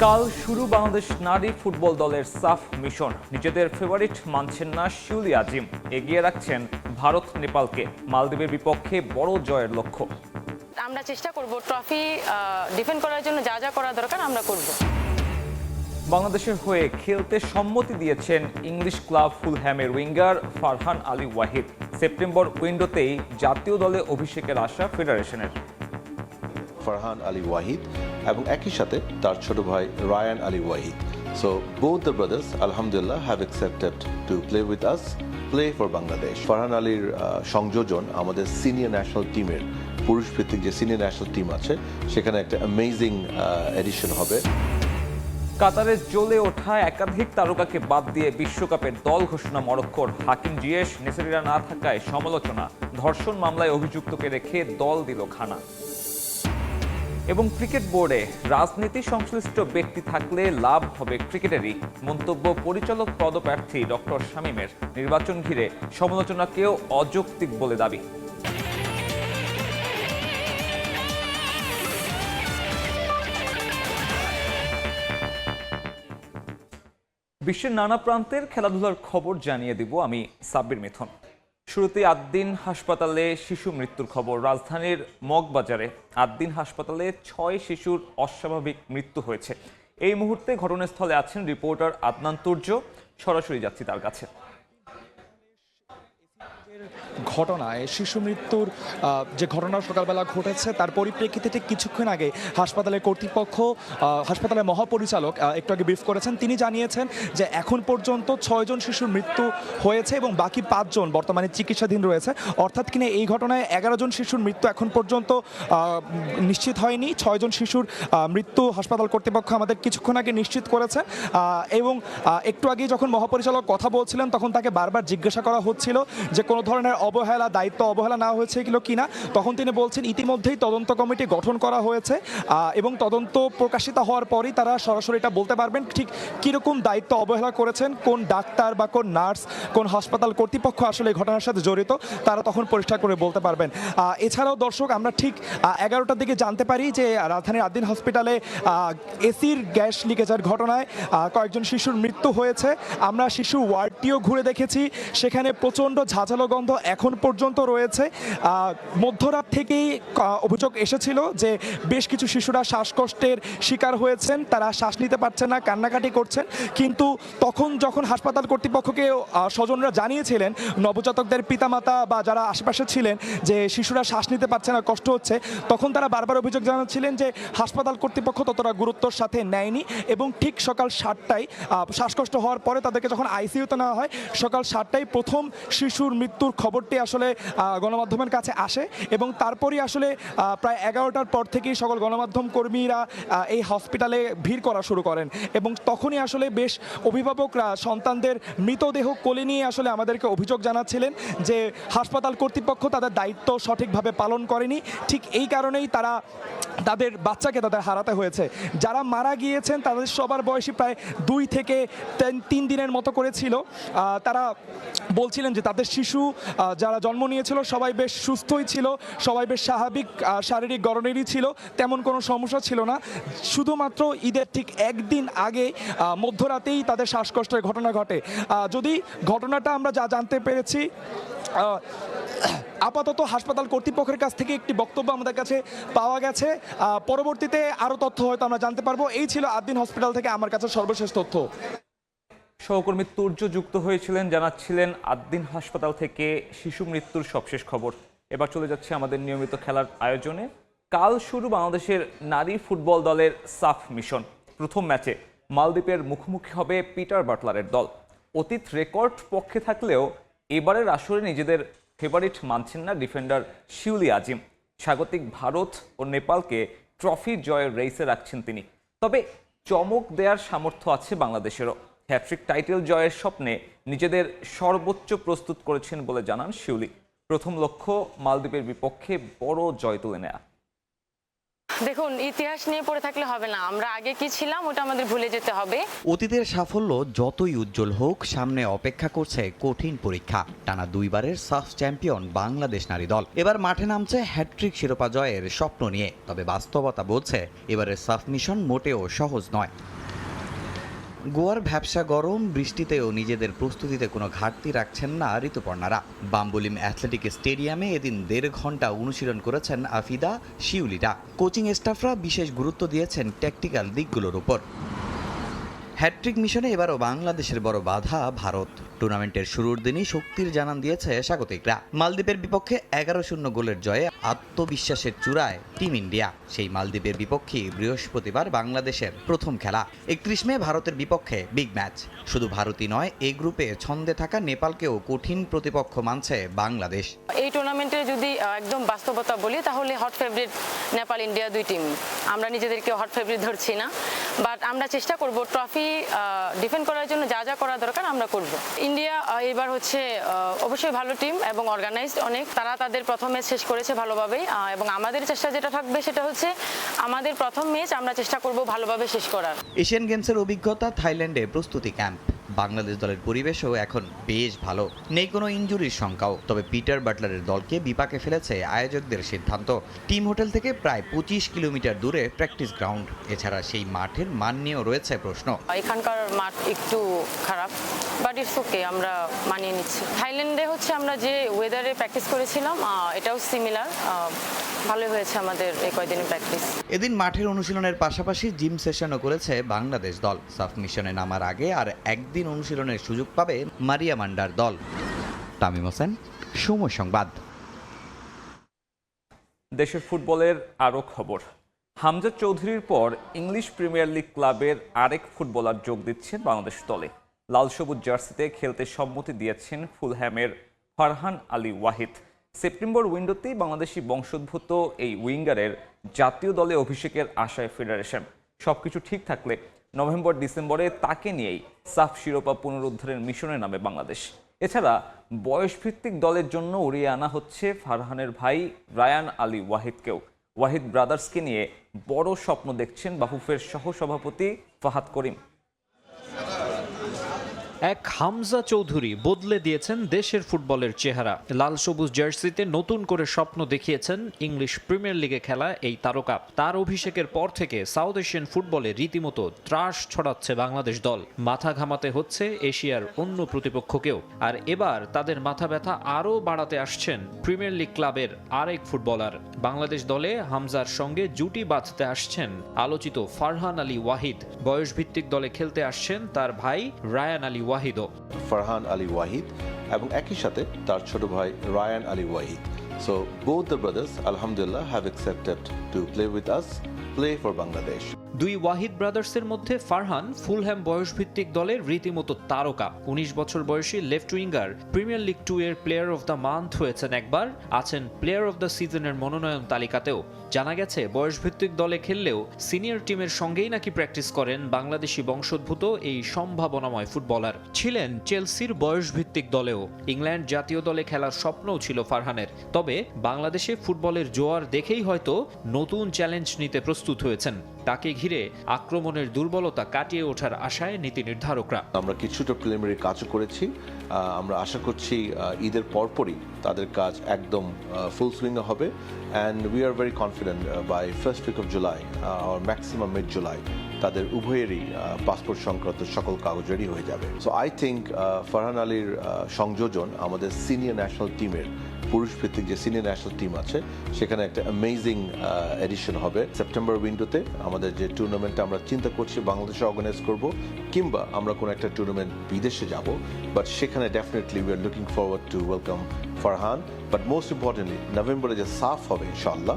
কাল শুরু বাংলাদেশ নারী ফুটবল দলের সাফ মিশন। নিজেদের ফেভারিট মানছেন না শিউলি আজিম, এগিয়ে রাখছেন ভারত নেপালকে। মালদ্বীপের বিপক্ষে বড় জয়ের লক্ষ্য। আমরা চেষ্টা করব ট্রফি ডিফেন্ড করার জন্য যা যা করা দরকার আমরা করব। বাংলাদেশের হয়ে খেলতে সম্মতি দিয়েছেন ইংলিশ ক্লাব ফুলহ্যামের উইঙ্গার ফারহান আলী ওয়াহিদ। সেপ্টেম্বর উইন্ডোতেই জাতীয় দলে অভিষেকের আশা ফেডারেশনের। ফারহান আলী ওয়াহিদ এবং একই সাথে তার ছোট ভাই Rayan Ali Wahid. So both the brothers, alhamdulillah, have accepted to play with us, play for Bangladesh. Farhan আলীর সংযোজন আমাদের সিনিয়র ন্যাশনাল টিমের পুরুষ ভিত্তিক যে সিনিয়র ন্যাশনাল টিম আছে সেখানে একটা অ্যামেজিং এডিশন হবে। কাতারে জ্বলে ওঠা একাধিক তারকাকে বাদ দিয়ে বিশ্বকাপের দল ঘোষণা মরক্কোর। হাকিম জিয়েশ, নেসারিরা না থাকায় সমালোচনা। ধর্ষণ মামলায় অভিযুক্তকে রেখে দল দিল খানা। এবং ক্রিকেট বোর্ডে রাজনীতি সংশ্লিষ্ট ব্যক্তি থাকলে লাভ হবে ক্রিকেটেরই। মন্তব্য পরিচালক পদপ্রার্থী ডক্টর শামীমের। নির্বাচন ঘিরে সমালোচনাকেও অযৌক্তিক বলে দাবি। বিশ্বের নানা প্রান্তের খেলাধুলার খবর জানিয়ে দিব আমি সাব্বির মিথুন। শুরুতে আদ্দিন হাসপাতালে শিশু মৃত্যুর খবর। রাজধানীর মগবাজারে আদ্দিন হাসপাতালে 6 শিশুর অস্বাভাবিক মৃত্যু হয়েছে। এই মুহূর্তে ঘটনাস্থলে আছেন রিপোর্টার আদনান তুর্য। সরাসরি যাচ্ছি তার কাছে। ঘটনায় শিশু মৃত্যুর যে ঘটনা সকালবেলা ঘটেছে তার পরিপ্রেক্ষিতে ঠিক কিছুক্ষণ আগে হাসপাতালের কর্তৃপক্ষ, হাসপাতালের মহাপরিচালক একটু আগে ব্রিফ করেছেন। তিনি জানিয়েছেন যে এখন পর্যন্ত 6 জন শিশুর মৃত্যু হয়েছে এবং বাকি 5 জন বর্তমানে চিকিৎসাধীন রয়েছে। অর্থাৎ কিনা এই ঘটনায় 11 জন শিশুর মৃত্যু এখন পর্যন্ত নিশ্চিত হয়নি। 6 জন শিশুর মৃত্যু হাসপাতাল কর্তৃপক্ষ আমাদের কিছুক্ষণ আগে নিশ্চিত করেছে। এবং একটু আগে যখন মহাপরিচালক কথা বলছিলেন তখন তাকে বারবার জিজ্ঞাসা করা হচ্ছিল যে কোনো ধরনের অবহেলা, দায়িত্ব অবহেলা না হয়েছে কিনা। তখন তিনি বলছেন ইতিমধ্যেই তদন্ত কমিটি গঠন করা হয়েছে এবং তদন্ত প্রকাশিত হওয়ার পরই তারা সরাসরি এটা বলতে পারবেন ঠিক কীরকম দায়িত্ব অবহেলা করেছেন, কোন ডাক্তার বা কোন নার্স, কোন হাসপাতাল কর্তৃপক্ষ আসলে এই ঘটনার সাথে জড়িত, তারা তখন পরিষ্কার করে বলতে পারবেন। এছাড়াও দর্শক, আমরা ঠিক 11টার দিকে জানতে পারি যে রাজধানীর আদ্দিন হসপিটালে এসির গ্যাস লিকেজের ঘটনায় কয়েকজন শিশুর মৃত্যু হয়েছে। আমরা শিশু ওয়ার্ডটিও ঘুরে দেখেছি, সেখানে প্রচণ্ড ঝাঁঝালো গন্ধ এখন পর্যন্ত রয়েছে। মধ্যরাত থেকেই অভিযোগ এসেছিল যে বেশ কিছু শিশুরা শ্বাসকষ্টের শিকার হয়েছেন, তারা শ্বাস নিতে পারছেন না, কান্নাকাটি করছেন। কিন্তু তখন যখন হাসপাতাল কর্তৃপক্ষকে স্বজনরা জানিয়েছিলেন, নবজাতকদের পিতামাতা বা যারা আশেপাশে ছিলেন যে শিশুরা শ্বাস নিতে পারছে না, কষ্ট হচ্ছে, তখন তারা বারবার অভিযোগ জানাচ্ছিলেন যে হাসপাতাল কর্তৃপক্ষ ততটা গুরুত্বর সাথে নেয়নি। এবং ঠিক সকাল 7টায় শ্বাসকষ্ট হওয়ার পরে তাদেরকে যখন আইসিইউতে নেওয়া হয়, সকাল 7টায় প্রথম শিশুর মৃত্যুর খবরটি আসলে গণমাধ্যমের কাছে আসে এবং তারপরই আসলে প্রায় 11টার পর থেকেই সকল গণমাধ্যম কর্মীরা এই হসপিটালে ভিড় করা শুরু করেন। এবং তখনই আসলে বেশ অভিভাবকরা সন্তানদের মৃতদেহ কোলে নিয়ে আসলে আমাদেরকে অভিযোগ জানাচ্ছিলেন যে হাসপাতাল কর্তৃপক্ষ তাদের দায়িত্ব সঠিকভাবে পালন করেনি। ঠিক এই কারণেই তাদের বাচ্চাকে তাদের হারাতে হয়েছে। যারা মারা গিয়েছেন তাদের সবার বয়সী প্রায় 2 থেকে 3 দিনের মতো করে ছিল। তারা বলছিলেন যে তাদের শিশু যারা জন্ম নিয়েছিল সবাই বেশ সুস্থই ছিল, সবাই বেশ স্বাভাবিক শারীরিক গড়নেরই ছিল, তেমন কোনো সমস্যা ছিল না। শুধুমাত্র ঈদের ঠিক একদিন আগে মধ্যরাতেই তাদের শ্বাসকষ্টের ঘটনা ঘটে। যদি ঘটনাটা আমরা যা জানতে পেরেছি, আপাতত হাসপাতাল কর্তৃপক্ষের কাছ থেকে একটি বক্তব্য আমাদের কাছে পাওয়া গেছে। পরবর্তীতে আরও তথ্য হয়তো আমরা জানতে পারবো। এই ছিল আদ্দিন হসপিটাল থেকে আমার কাছে সর্বশেষ তথ্য। সহকর্মী তুর্য যুক্ত হয়েছিলেন, জানাচ্ছিলেন আদ্দিন হাসপাতাল থেকে শিশু মৃত্যুর সবশেষ খবর। এবার চলে যাচ্ছে আমাদের নিয়মিত খেলার আয়োজনে। কাল শুরু বাংলাদেশের নারী ফুটবল দলের সাফ মিশন। প্রথম ম্যাচে মালদ্বীপের মুখোমুখি হবে পিটার বাটলারের দল। অতীত রেকর্ড পক্ষে থাকলেও এবারের আসরে নিজেদের ফেভারিট মানছেন না ডিফেন্ডার শিউলি আজিম। স্বাগতিক ভারত ও নেপালকে ট্রফি জয়ের রেসে রাখছেন তিনি। তবে চমক দেওয়ার সামর্থ্য আছে বাংলাদেশেরও। হ্যাট্রিক টাইটেল জয়ের স্বপ্নে নিজেদের সর্বোচ্চ প্রস্তুত করেছেন বলে জানান শিউলি। প্রথম লক্ষ্য মালদ্বীপের বিপক্ষে বড় জয় তুলে নেয়া। দেখুন, ইতিহাস নিয়ে পড়ে থাকলে হবে না, আমরা আগে কি ছিলাম ওটা আমাদের ভুলে যেতে হবে। অতীতের সাফল্য যতই উজ্জ্বল হোক, সামনে অপেক্ষা করছে কঠিন পরীক্ষা। টানা দুইবারের সাফ চ্যাম্পিয়ন বাংলাদেশ নারী দল এবার মাঠে নামছে হ্যাট্রিক শিরোপা জয়ের স্বপ্ন নিয়ে। তবে বাস্তবতা বলছে এবারের সাফ মিশন মোটেও সহজ নয়। গোয়ার ভ্যাপসা গরম বৃষ্টিতেও নিজেদের প্রস্তুতিতে কোনো ঘাটতি রাখছেন না ঋতুপর্ণারা। বাম্বুলিম অ্যাথলেটিক স্টেডিয়ামে এদিন 1.5 ঘন্টা অনুশীলন করেছেন আফিদা, শিউলিরা। কোচিং স্টাফরা বিশেষ গুরুত্ব দিয়েছেন ট্যাকটিক্যাল দিকগুলোর উপর। হ্যাট্রিক মিশনে এবারও বাংলাদেশের বড় বাধা ভারত। টুর্নামেন্টের শুরুর দিনই শক্তির জানান দিয়েছে স্বাগতিকরা। মালদ্বীপের বিপক্ষে 11-0 গোলের জয়ে আত্মবিশ্বাসের চূড়ায় টিম ইন্ডিয়া। সেই মালদ্বীপের বিপক্ষে বৃহস্পতিবার বাংলাদেশের প্রথম খেলা। 31 মে ভারতের বিপক্ষে বিগ ম্যাচ। শুধু ভারতই নয়, এই গ্রুপে ছন্দে থাকা নেপালকেও কঠিন প্রতিপক্ষ মানছে বাংলাদেশ। এই টুর্নামেন্টে যদি একদম বাস্তবতা বলি তাহলে হট ফেভারিট নেপাল ইন্ডিয়া দুই টিম। আমরা নিজেদেরকে হট ফেভারিট ধরছি না, বাট আমরা চেষ্টা করব ট্রফি ডিফেন্ড করার জন্য যা যা করা দরকার আমরা করব। ইন্ডিয়া এবার হচ্ছে অবশ্যই ভালো টিম এবং অর্গানাইজড অনেক। তারা তাদের প্রথম ম্যাচ শেষ করেছে ভালোভাবেই, এবং আমাদের চেষ্টা যেটা থাকবে সেটা হচ্ছে আমাদের প্রথম ম্যাচ আমরা চেষ্টা করব ভালোভাবে শেষ করার। এশিয়ান গেমসের অভিজ্ঞতা, থাইল্যান্ডে প্রস্তুতি ক্যাম্প। বাংলাদেশ দলের পরিবেশও এখন বেশ ভালো, নেই কোনো ইনজুরির শঙ্কাও। তবে পিটার বাটলারের দলকে বিপাকে ফেলেছে আয়োজকদের সিদ্ধান্ত। টিম হোটেল থেকে প্রায় 25 কিলোমিটার দূরে প্র্যাকটিস গ্রাউন্ড। এছাড়া সেই মাঠের মান নিয়েও রয়েছে প্রশ্ন। এখানকার মাঠ একটু খারাপ, বাট ইটস ওকে, আমরা মানিয়ে নিচ্ছি। থাইল্যান্ডে হচ্ছে আমরা যে ওয়েদারে প্র্যাকটিস করেছিলাম এটাও সিমিলার, ভালোই হয়েছে আমাদের এই কয়েকদিনের প্র্যাকটিস। এদিন মাঠের অনুশীলনের পাশাপাশি জিম সেশনও করেছে বাংলাদেশ দল। সাফ মিশনে নামার আগে আর একদিন অনুশীলনের সুযোগ পাবে মারিয়া মান্ডার দল। তামিম হোসেন, সময় সংবাদ। দেশের ফুটবলের আরও খবর। হামজা চৌধুরীর পর ইংলিশ প্রিমিয়ার লিগ ক্লাবের আরেক ফুটবলার যোগ দিচ্ছেন বাংলাদেশ দলে। লাল সবুজ জার্সিতে খেলতে সম্মতি দিয়েছেন ফুলহ্যামের ফারহান আলী ওয়াহিদ। সেপ্টেম্বর উইন্ডোতেই বাংলাদেশি বংশোদ্ভূত এই উইঙ্গারের জাতীয় দলে অভিষেকের আশায় ফেডারেশন। সবকিছু ঠিক থাকলে নভেম্বর ডিসেম্বরে তাকে নিয়েই সাফ শিরোপা পুনরুদ্ধারের মিশনে নামে বাংলাদেশ। এছাড়া বয়সভিত্তিক দলের জন্য উড়িয়ে আনা হচ্ছে ফারহানের ভাই রায়ান আলী ওয়াহিদকেও। ওয়াহিদ ব্রাদার্সকে নিয়ে বড় স্বপ্ন দেখছেন বাফুফের সহসভাপতি ফাহাদ করিম। এক হামজা চৌধুরী বদলে দিয়েছেন দেশের ফুটবলের চেহারা। লাল সবুজ জার্সিতে নতুন করে স্বপ্ন দেখিয়েছেন ইংলিশ প্রিমিয়ার লিগে খেলা এই তারকা। তার অভিষেকের পর থেকে সাউথ এশিয়ান ফুটবলে রীতিমতো ত্রাস ছড়াচ্ছে বাংলাদেশ দল। মাথা ঘামাতে হচ্ছে এশিয়ার অন্য প্রতিপক্ষকেও। আর এবার তাদের মাথা ব্যথা আরও বাড়াতে আসছেন প্রিমিয়ার লিগ ক্লাবের আরেক ফুটবলার। বাংলাদেশ দলে হামজার সঙ্গে জুটি বাঁধতে আসছেন আলোচিত ফারহান আলী ওয়াহিদ। বয়সভিত্তিক দলে খেলতে আসছেন তার ভাই রায়ান আলী ওয়াহিদ। ফারহান আলী ওয়াহিদ এবং একই সাথে তার ছোট ভাই Rayan Ali Wahid. So both the brothers, alhamdulillah, have accepted to play with us, play for Bangladesh. দুই ওয়াহিদ ব্রাদার্সের মধ্যে ফারহান ফুলহ্যাম বয়সভিত্তিক দলের রীতিমতো তারকা। 19 বছর বয়সী লেফট উইঙ্গার প্রিমিয়ার লিগ 2 এর প্লেয়ার অফ দ্য মান্থ হয়েছেন একবার, আছেন প্লেয়ার অফ দ্য সিজনের মনোনয়ন তালিকাতেও। জানা গেছে বয়সভিত্তিক দলে খেললেও সিনিয়র টিমের সঙ্গেই নাকি প্র্যাকটিস করেন বাংলাদেশি বংশোদ্ভূত এই সম্ভাবনাময় ফুটবলার। ছিলেন চেলসির বয়সভিত্তিক দলেও। ইংল্যান্ড জাতীয় দলে খেলার স্বপ্নও ছিল ফারহানের। তবে বাংলাদেশে ফুটবলের জোয়ার দেখেই হয়তো নতুন চ্যালেঞ্জ নিতে প্রস্তুত হয়েছেন। তাকে ঘিরে আক্রমণের দুর্বলতা কাটিয়ে ওঠার আশায় নীতি নির্ধারকরা। আমরা কিছুটা প্রিলিমিনারি কাজও করেছি। আমরা আশা করছি ঈদের পরপরই তাদের কাজ একদম ফুল সুইংয়ে হবে। And we are very confident by first week of July আর ম্যাক্সিমাম মিড জুলাই তাদের উভয়েরই পাসপোর্ট সংক্রান্ত সকল কাগজ রেডি হয়ে যাবে। সো আই থিঙ্ক ফারহান আলীর সংযোজন আমাদের সিনিয়র ন্যাশনাল টিমের, পুরুষ ভিত্তিক যে সিনিয়র ন্যাশনাল টিম আছে সেখানে একটা অ্যামেজিং এডিশন হবে। সেপ্টেম্বর উইন্ডোতে আমাদের যে টুর্নামেন্টটা আমরা চিন্তা করছি বাংলাদেশে অর্গানাইজ করব, কিংবা আমরা কোনো একটা টুর্নামেন্ট বিদেশে যাব, বাট সেখানে definitely we are looking forward to welcome Farhan. But most importantly নভেম্বরে যে সাফ হবে ইনশাআল্লাহ,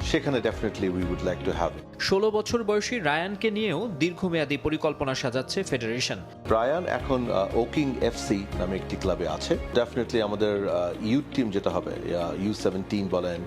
সেখানে definitely we would like to have. 16 বছর বয়সী রায়ানকে নিয়েও দীর্ঘমেয়াদী পরিকল্পনা সাজাচ্ছে ফেডারেশন। রায়ান এখন ওকিং এফসি নামে একটি ক্লাবে আছে। ডেফিনেটলি আমাদের ইউথ টিম যেটা হবে, U17 বলেন,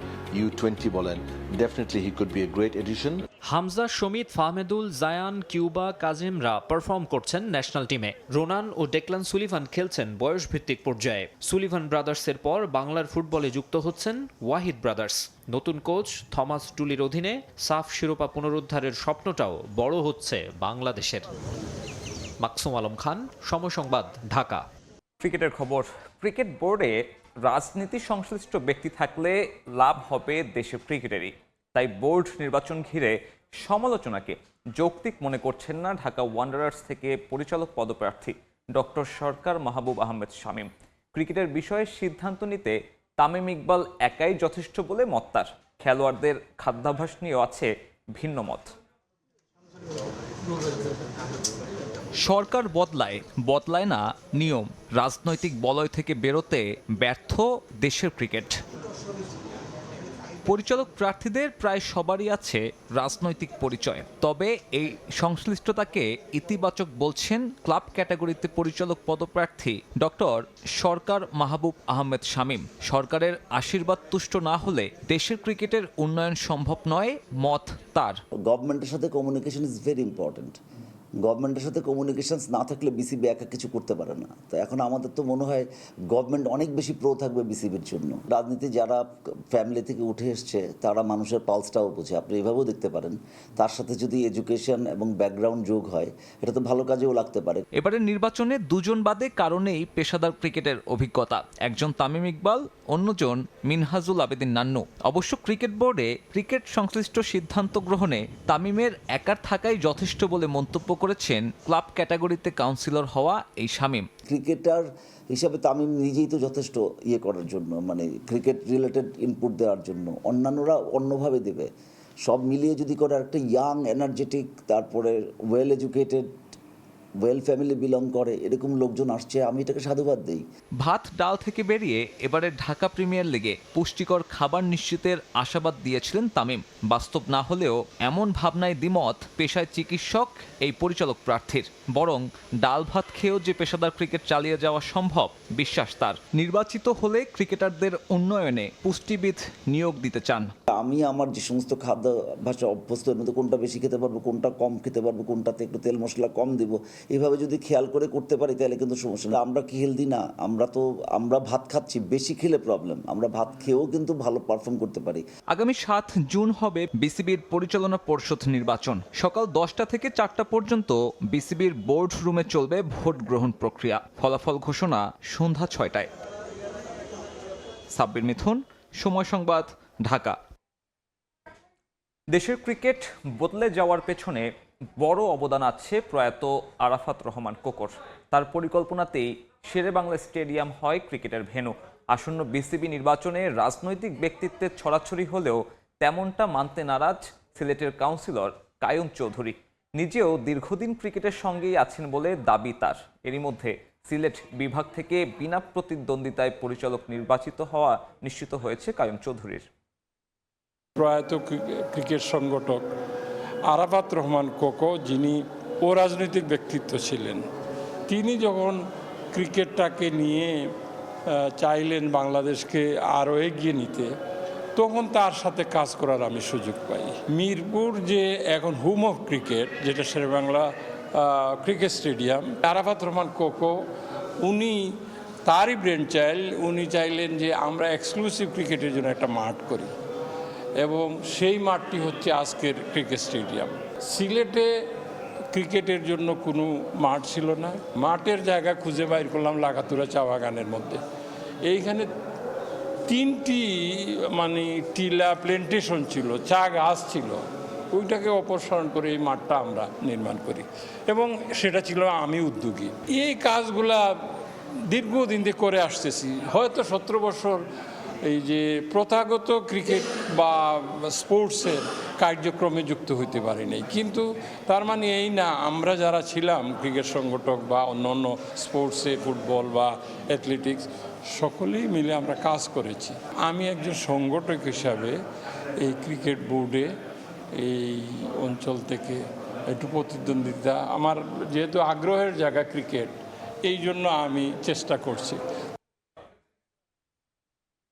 U20 বলেন, definitely he could be a great addition. Hamza, Shamit, Fahmedul, Zayan, Cuba, কাজিমরা পারফর্ম করছেন ন্যাশনাল টিমে। রোনান ও ডেকলান সুলিভান খেলছেন বয়সভিত্তিক পর্যায়ে। সুলিভান ব্রাদার্সের পর বাংলার ফুটবলে যুক্ত হচ্ছেন ওয়াহিদ ব্রাদার্স। নতুন কোচ থমাস টুলির অধীনে সাফ শিরোপা পুনরুদ্ধারের স্বপ্নটাও বড় হচ্ছে বাংলাদেশের। মাকসুম আলম খান, সময় সংবাদ, ঢাকা। ক্রিকেটের খবর। ক্রিকেট বোর্ডে রাজনীতি সংশ্লিষ্ট ব্যক্তি থাকলে লাভ হবে দেশের ক্রিকেটেরই। তাই বোর্ড নির্বাচন ঘিরে সমালোচনাকে যৌক্তিক মনে করছেন না ঢাকা ওয়ান্ডারার্স থেকে পরিচালক পদপ্রার্থী ডক্টর সরকার মাহবুব আহমেদ শামীম। ক্রিকেটের বিষয়ে সিদ্ধান্ত নিতে তামিম ইকবাল একাই যথেষ্ট বলে মত তার। খেলোয়াড়দের খাদ্যাভ্যাস নিয়েও আছে ভিন্ন মত। সরকার বদলায় না নিয়ম। রাজনৈতিক বলয় থেকে বেরোতে ব্যর্থ দেশের ক্রিকেট। পরিচালক প্রার্থীদের প্রায় সবারই আছে রাজনৈতিক পরিচয়, তবে এই সংশ্লিষ্টতাকে ইতিবাচক বলছেন ক্লাব ক্যাটাগরিতে পরিচালক পদপ্রার্থী ডক্টর সরকার মাহবুব আহমেদ শামীম। সরকারের আশীর্বাদ তুষ্ট না হলে দেশের ক্রিকেটের উন্নয়ন সম্ভব নয় মত তার। গভর্নমেন্টের সাথে কমিউনিকেশন ইজ ভেরি ইম্পর্টেন্ট। গভর্নমেন্টের সাথে কমিউনিকেশনস না থাকলে বিসিবি একা কিছু করতে পারে না। তো এখন আমাদের তো মনে হয় গভর্নমেন্ট অনেক বেশি প্রো থাকবে বিসিবির জন্য। রাজনীতি যারা ফ্যামিলি থেকে উঠে এসছে তারা মানুষের পালসটাও বোঝে, আপনি এভাবেও দেখতে পারেন। তার সাথে যদি এডুকেশন এবং ব্যাকগ্রাউন্ড যোগ হয় এটা তো ভালো কাজেও লাগতে পারে। এবারের নির্বাচনে দুজন বাদে কারণেই পেশাদার ক্রিকেটের অভিজ্ঞতা। একজন তামিম ইকবাল, অন্যজন মিনহাজুল আবেদিন নান্নু। অবশ্য ক্রিকেট বোর্ডে ক্রিকেট সংশ্লিষ্ট সিদ্ধান্ত গ্রহণে তামিমের একার থাকাই যথেষ্ট বলে মন্তব্য করেছেন ক্লাব ক্যাটাগরিতে কাউন্সিলর হওয়া এই শামীম। ক্রিকেটার হিসাবে তামিম নিজেই তো যথেষ্ট করার জন্য, মানে ক্রিকেট রিলেটেড ইনপুট দেওয়ার জন্য। অন্যান্যরা অন্যভাবে দেবে। সব মিলিয়ে যদি করে একটা ইয়াং এনার্জেটিক, তারপরে well educated, well family belong করে এরকম লোকজন আসছে, আমি এটাকে সাধুবাদ দিই। ভাত ডাল থেকে বেরিয়ে এবারে ঢাকা প্রিমিয়ার লিগে পুষ্টিকর খাবার নিশ্চিতের আশাবাদ দিয়েছিলেন তামিম। বাস্তব না হলেও এমন ভাবনায় দ্বিমত পেশায় চিকিৎসক এই পরিচালক প্রার্থীর। বরং ডাল ভাত খেয়েও যে পেশাদার ক্রিকেট চালিয়ে যাওয়া সম্ভব বিশ্বাস তার। নির্বাচিত হলে ক্রিকেটারদের উন্নয়নে পুষ্টিবিদ নিয়োগ দিতে চান। আমি আমার যে সমস্ত খাদ্য ভাষা অভ্যস্ত, এর মধ্যে কোনটা বেশি খেতে পারবো, কোনটা কম খেতে পারবো, কোনটাতে একটু তেল মশলা কম দিব, এভাবে যদি খেয়াল করে করতে পারি তাহলে কিন্তু সমস্যা না। আমরা কি হেলদি না? আমরা ভাত খাচ্ছি, বেশি খেলে প্রবলেম। আমরা ভাত খেয়েও কিন্তু ভালো পারফর্ম করতে পারি। আগামী 7 জুন হবে বিসিবির পরিচালনা পর্ষদ নির্বাচন। সকাল 10টা থেকে 4টা পর্যন্ত বিসিবির বোর্ড রুমে চলবে ভোট গ্রহণ প্রক্রিয়া। ফলাফল ঘোষণা সন্ধ্যা 6টায়। সাব্বির মিথুন, সময় সংবাদ, ঢাকা। দেশের ক্রিকেট বদলে যাওয়ার পেছনে বড় অবদান আছে প্রয়াত আরাফাত রহমান কোকর। তার পরিকল্পনাতেই শেরেবাংলা স্টেডিয়াম হয় ক্রিকেটের ভেন্যু। আসন্ন বিসিবি নির্বাচনে রাজনৈতিক ব্যক্তিত্বের ছড়াছড়ি হলেও তেমনটা মানতে নারাজ সিলেটের কাউন্সিলর কায়ুম চৌধুরী। নিজেও দীর্ঘদিন ক্রিকেটের সঙ্গেই আছেন বলে দাবি তার। এরই মধ্যে সিলেট বিভাগ থেকে বিনা প্রতিদ্বন্দ্বিতায় পরিচালক নির্বাচিত হওয়া নিশ্চিত হয়েছে কায়ুম চৌধুরীর। প্রয়াত ক্রিকেট সংগঠক আরাফাত রহমান কোকো, যিনি অরাজনৈতিক ব্যক্তিত্ব ছিলেন, তিনি যখন ক্রিকেটটাকে নিয়ে চাইলেন বাংলাদেশকে আরও এগিয়ে নিতে, তখন তার সাথে কাজ করার আমি সুযোগ পাই। মিরপুর যে এখন হোম অফ ক্রিকেট, যেটা শেরেবাংলা ক্রিকেট স্টেডিয়াম, আরাফাত রহমান কোকো উনি তারই ব্রেন চাইল্ড। উনি চাইলেন যে আমরা এক্সক্লুসিভ ক্রিকেটের জন্য একটা মাঠ করি, এবং সেই মাঠটি হচ্ছে আজকের ক্রিকেট স্টেডিয়াম। সিলেটে ক্রিকেটের জন্য কোনো মাঠ ছিল না। মাঠের জায়গা খুঁজে বাইর করলাম লাগাতুরা চা বাগানের মধ্যে। এইখানে 3টি টিলা প্ল্যান্টেশন ছিল, চা গাছ ছিল। ওইটাকে অপসারণ করে এই মাঠটা আমরা নির্মাণ করি, এবং সেটা ছিল আমি উদ্যোগী। এই কাজগুলা দীর্ঘদিন দিয়ে করে আসতেছি। হয়তো 17 বছর এই যে প্রথাগত ক্রিকেট বা স্পোর্টসের কার্যক্রমে যুক্ত হইতে পারি নাই, কিন্তু তার মানে এই না আমরা যারা ছিলাম ক্রিকেট সংগঠক বা অন্য স্পোর্টসে, ফুটবল বা অ্যাথলেটিক্স, সকলেই মিলে আমরা কাজ করেছি। আমি একজন সংগঠক হিসাবে এই ক্রিকেট বোর্ডে এই অঞ্চল থেকে একটু প্রতিদ্বন্দ্বিতা, আমার যেহেতু আগ্রহের জায়গা ক্রিকেট, এই জন্য আমি চেষ্টা করছি।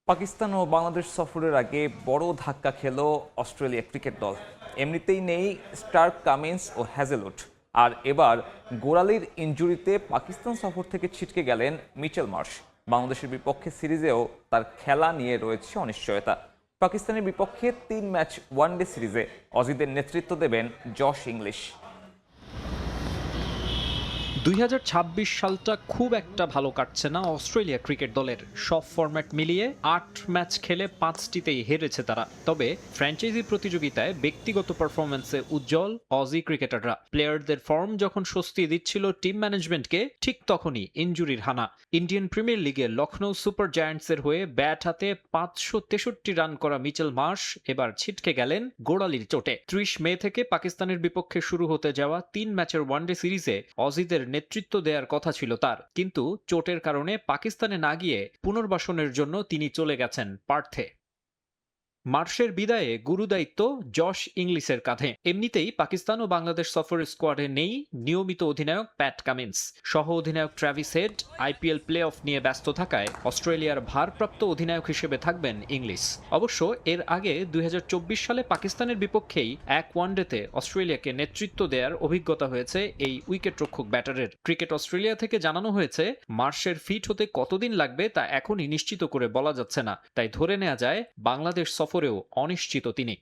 পাকিস্তান ও বাংলাদেশ সফরের আগে বড় ধাক্কা খেল অস্ট্রেলিয়া ক্রিকেট দল। এমনিতেই নেই স্টার্ক, কামিন্স ও হ্যাজেলউড। আর এবার গোড়ালির ইনজুরিতে পাকিস্তান সফর থেকে ছিটকে গেলেন মিচেল মার্শ। বাংলাদেশের বিপক্ষে সিরিজেও তার খেলা নিয়ে রয়েছে অনিশ্চয়তা। পাকিস্তানের বিপক্ষে 3 ম্যাচ ওয়ানডে সিরিজে অজিদের নেতৃত্ব দেবেন জশ ইংলিশ। 2026 সালটা খুব একটা ভালো কাটছে না অস্ট্রেলিয়া ক্রিকেট দলের। সব ফরম্যাট মিলিয়ে 8 ম্যাচ খেলে 5টিতেই হেরেছে তারা। তবে ফ্র্যাঞ্চাইজি প্রতিযোগিতায় ব্যক্তিগত পারফরম্যান্সে উজ্জ্বল অজি ক্রিকেটাররা। প্লেয়ারদের ফর্ম যখন স্বস্তি দিচ্ছিল টিম ম্যানেজমেন্টকে, ঠিক তখনই ইনজুরির হানা। ইন্ডিয়ান প্রিমিয়ার লিগে লখনৌ সুপার জায়ান্টসের হয়ে ব্যাট হাতে 563 রান করা মিচেল মার্শ এবার ছিটকে গেলেন গোড়ালির চোটে। 30 মে থেকে পাকিস্তানের বিপক্ষে শুরু হতে যাওয়া 3 ম্যাচের ওয়ানডে সিরিজে অজিদের নেতৃত্ব দেওয়ার কথা ছিল তার, কিন্তু চোটের কারণে পাকিস্তানে না গিয়ে পুনর্বাসনের জন্য তিনি চলে গেছেন পার্থে। মার্শের বিদায়ে গুরুদায়িত্ব জশ ইংলিশের কাঁধে। এমনিতেই পাকিস্তান ও বাংলাদেশ সফরের স্কোয়াডে নেই নিয়মিত অধিনায়ক প্যাট কামিন্স। সহ অধিনায়ক Travis head IPL play of নিয়ে ব্যস্ত থাকায় অস্ট্রেলিয়ার ভারপ্রাপ্ত অধিনায়ক হিসেবে থাকবেন ইংলিশ। অবশ্য এর আগে 2024 সালে পাকিস্তানের বিপক্ষেই এক ওয়ানডেতে অস্ট্রেলিয়াকে নেতৃত্ব দেওয়ার অভিজ্ঞতা হয়েছে এই উইকেটরক্ষক ব্যাটারের। ক্রিকেট অস্ট্রেলিয়া থেকে জানানো হয়েছে মার্শের ফিট হতে কতদিন লাগবে তা এখনই নিশ্চিত করে বলা যাচ্ছে না, তাই ধরে নেওয়া যায় বাংলাদেশ সফরেও অনিশ্চিত তিনি।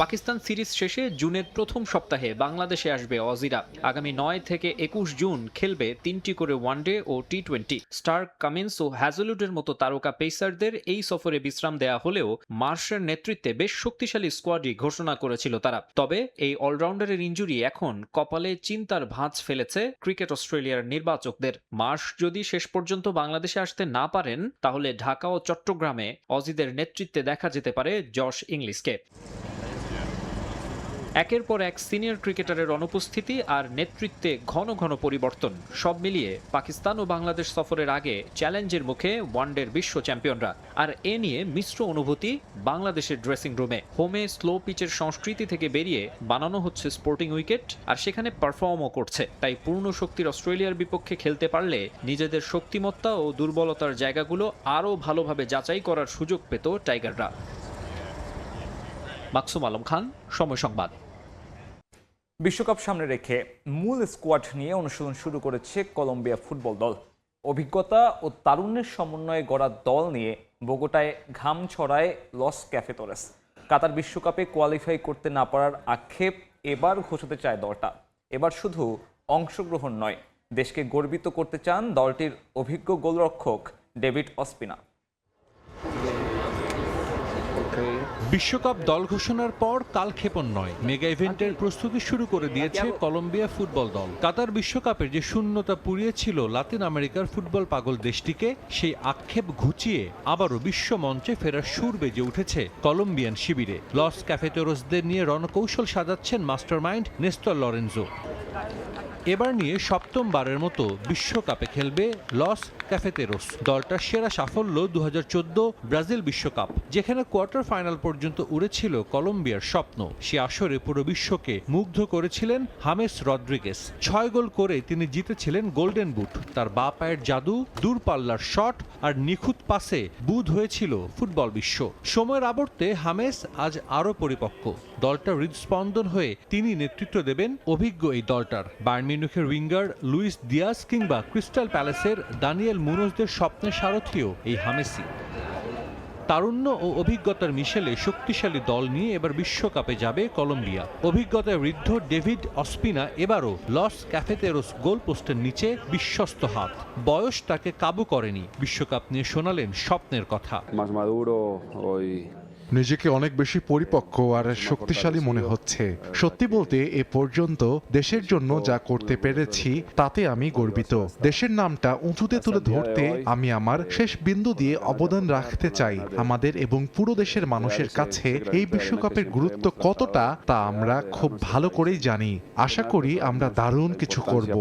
পাকিস্তান সিরিজ শেষে জুনের প্রথম সপ্তাহে বাংলাদেশে আসবে অজিরা। আগামী 9 থেকে 21 জুন খেলবে 3টি করে ওয়ানডে ও টি20। স্টার্ক, কামিন্স ও হ্যাজেলউডের মতো তারকা পেসারদের এই সফরে বিশ্রাম দেয়া হলেও মার্শের নেতৃত্বে বেশ শক্তিশালী স্কোয়াডই ঘোষণা করেছিল তারা। তবে এই অলরাউন্ডারের ইনজুরি এখন কপালে চিন্তার ভাঁজ ফেলেছে ক্রিকেট অস্ট্রেলিয়ার নির্বাচকদের। মার্শ যদি শেষ পর্যন্ত বাংলাদেশে আসতে না পারেন, তাহলে ঢাকা ও চট্টগ্রামে অজিদের নেতৃত্বে দেখা যেতে পারে জশ ইংলিশকে। একের পর এক সিনিয়র ক্রিকেটারের অনুপস্থিতি আর নেতৃত্বে ঘন ঘন পরিবর্তন, সব মিলিয়ে পাকিস্তান ও বাংলাদেশ সফরের আগে চ্যালেঞ্জের মুখে ওয়ানডের বিশ্ব চ্যাম্পিয়নরা। আর এ নিয়ে মিশ্র অনুভূতি বাংলাদেশের ড্রেসিং রুমে। হোমে স্লো পিচের সংস্কৃতি থেকে বেরিয়ে বানানো হচ্ছে স্পোর্টিং উইকেট, আর সেখানে পারফর্মও করছে। তাই পূর্ণ শক্তির অস্ট্রেলিয়ার বিপক্ষে খেলতে পারলে নিজেদের শক্তিমত্তা ও দুর্বলতার জায়গাগুলো আরও ভালোভাবে যাচাই করার সুযোগ পেত টাইগাররা। মাকসুম আলম খান, সময় সংবাদ। বিশ্বকাপ সামনে রেখে মূল স্কোয়াড নিয়ে অনুশীলন শুরু করেছে কলম্বিয়া ফুটবল দল। অভিজ্ঞতা ও তারুণ্যের সমন্বয়ে গড়া দল নিয়ে বোগোটায় ঘাম ছড়ায় লস ক্যাফেতোরেস। কাতার বিশ্বকাপে কোয়ালিফাই করতে না পারার আক্ষেপ এবার ঘোষাতে চায় দলটা। এবার শুধু অংশগ্রহণ নয়, দেশকে গর্বিত করতে চান দলটির অভিজ্ঞ গোলরক্ষক ডেভিড অসপিনা। বিশ্বকাপ দল ঘোষণার পর কালক্ষেপণ নয়, মেগা ইভেন্টের প্রস্তুতি শুরু করে দিয়েছে কলম্বিয়া ফুটবল দল। কাতার বিশ্বকাপের যে শূন্যতা পুড়িয়েছিল লাতিন আমেরিকার ফুটবল পাগল দেশটিকে, সেই আক্ষেপ ঘুচিয়ে আবারও বিশ্ব মঞ্চে ফেরার সুর বেজে উঠেছে কলম্বিয়ান শিবিরে। লস ক্যাফেতেরোসদের নিয়ে রণকৌশল সাজাচ্ছেন মাস্টারমাইন্ড নেস্টর লরেনজো। এবার নিয়ে সপ্তমবারের মতো বিশ্বকাপে খেলবে লস ক্যাফেতেরোস। দলটার সেরা সাফল্য 2014 ব্রাজিল বিশ্বকাপ, যেখানে কোয়ার্টার ফাইনাল পর্যন্ত উড়েছিল কলম্বিয়ার স্বপ্ন। সে আসরে পুরো বিশ্বকে মুগ্ধ করেছিলেন হামেস রদ্রিগেস। 6 গোল করে তিনি জিতেছিলেন গোল্ডেন বুট। তার বাঁ পায়ের জাদু, দূরপাল্লার শট আর নিখুঁত পাসে বুঁদ হয়েছিল ফুটবল বিশ্ব। সময়ের আবর্তে হামেস আজ আরও পরিপক্ক। দলটা হৃদস্পন্দন হয়ে তিনি নেতৃত্ব দেবেন অভিজ্ঞ এই দলটার। বায়ার্ন মিউনিখের উইঙ্গার লুইস দিয়াস কিংবা ক্রিস্টাল প্যালেসের দানিয়েল মুনোজদের স্বপ্নের সারথিও এই হামেসি। তারুণ্য ও অভিজ্ঞতার মিশেলে শক্তিশালী দল নিয়ে এবার বিশ্বকাপে যাবে কলম্বিয়া। অভিজ্ঞতায় ঋদ্ধ ডেভিড অসপিনা এবারও লস ক্যাফেতেরোস গোল পোস্টের নিচে বিশ্বস্ত হাত। বয়স তাকে কাবু করেনি। বিশ্বকাপ নিয়ে শোনালেন স্বপ্নের কথা। নিজেকে অনেক বেশি পরিপক্ক আর শক্তিশালী মনে হচ্ছে। সত্যি বলতে এ পর্যন্ত দেশের জন্য যা করতে পেরেছি তাতে আমি গর্বিত। দেশের নামটা উঁচুতে তুলে ধরতে আমি আমার শেষ বিন্দু দিয়ে অবদান রাখতে চাই। আমাদের এবং পুরো দেশের মানুষের কাছে এই বিশ্বকাপের গুরুত্ব কতটা তা আমরা খুব ভালো করেই জানি। আশা করি আমরা দারুণ কিছু করব।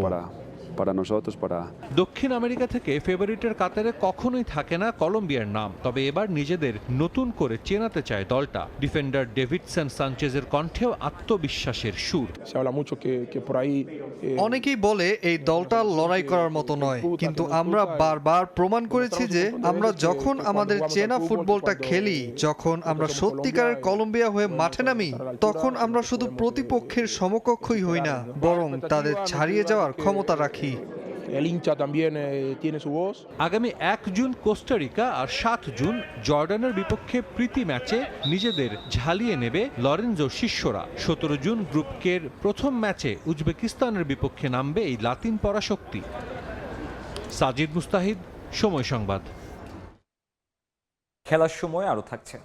দক্ষিণ আমেরিকা থেকে ফেভারিটের কাতারে কখনোই থাকে না কলম্বিয়ার নাম। তবে এবার নিজেদের নতুন করে চেনাতে চায় দলটা। ডিফেন্ডার ডেভিডসন সানচেজের কণ্ঠেও আত্মবিশ্বাসের সুর। অনেকেই বলে এই দলটা লড়াই করার মতো নয়, কিন্তু আমরা বারবার প্রমাণ করেছি যে আমরা যখন আমাদের চেনা ফুটবলটা খেলি, যখন আমরা সত্যিকারের কলম্বিয়া হয়ে মাঠে নামি, তখন আমরা শুধু প্রতিপক্ষের সমকক্ষই হই না, বরং তাদের ছাড়িয়ে যাওয়ার ক্ষমতা রাখি। el hincha también tiene su voz. আগামী 1 জুন কোস্টারিকা আর 7 জুন জর্ডানের বিপক্ষে প্রীতি ম্যাচে নিজেদের ঝালিয়ে নেবে লরেনজো শিষ্যরা। 17 জুন গ্রুপ কের প্রথম ম্যাচে উজবেকিস্তানের বিপক্ষে নামবে এই লাতিন পরাশক্তি। সাজিদ মুস্তাহিদ, সময় সংবাদ। খেলার সময় আরও থাকছে।